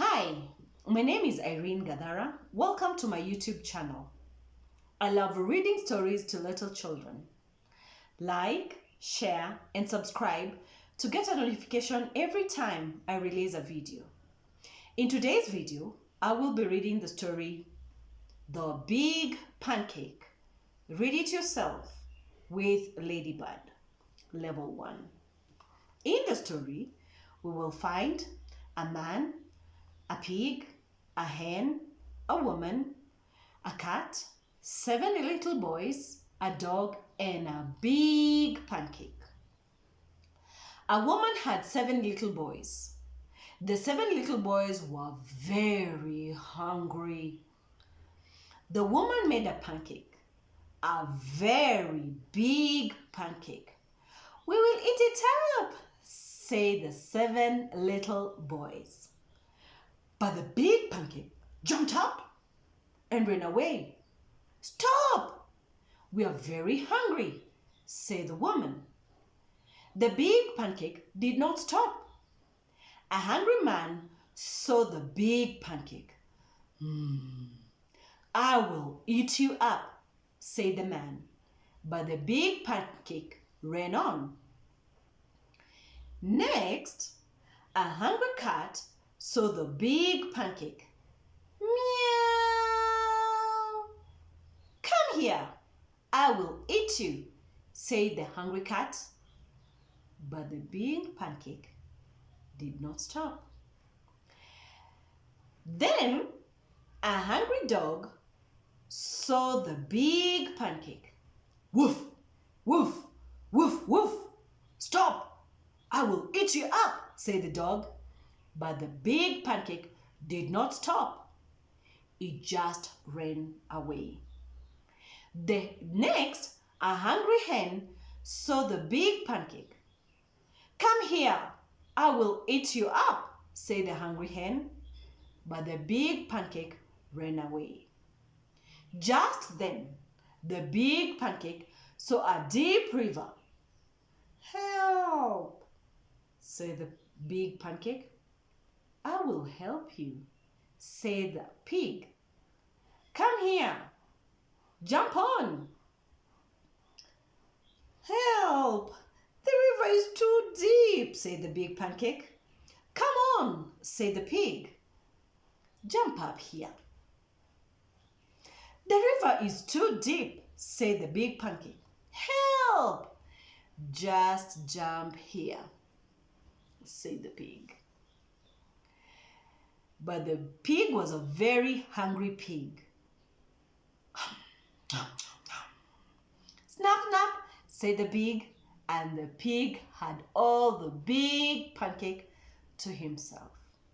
Hi, my name is Irene Gadara. Welcome to my YouTube channel. I love reading stories to little children. Like, share, and subscribe to get a notification every time I release a video. In today's video, I will be reading the story, The Big Pancake. Read it yourself with Ladybird, Level 1. In the story, we will find a man, a pig, a hen, a woman, a cat, 7 little boys, a dog, and a big pancake. A woman had 7 little boys. The 7 little boys were very hungry. The woman made a pancake, a very big pancake. "We will eat it up," say the 7 little boys. But the big pancake jumped up and ran away. "Stop! We are very hungry," said the woman. The big pancake did not stop. A hungry man saw the big pancake. "I will eat you up," said the man. But the big pancake ran on. Next, a hungry cat saw the big pancake. "Meow! Come here, I will eat you," said the hungry cat. But the big pancake did not stop. Then a hungry dog saw the big pancake. "Woof, woof, woof, woof! Stop! I will eat you up," said the dog. But the big pancake did not stop. It just ran away. Next, a hungry hen saw the big pancake. "Come here, I will eat you up," said the hungry hen. But the big pancake ran away. Just then, the big pancake saw a deep river. "Help!" said the big pancake. "I will help you," said the pig. "Come here, jump on." "Help! The river is too deep," said the big pancake. "Come on," said the pig. "Jump up here." "The river is too deep," said the big pancake. "Help! Just jump here," said the pig. But the pig was a very hungry pig. "Snap, snap," said the pig, and the pig had all the big pancake to himself.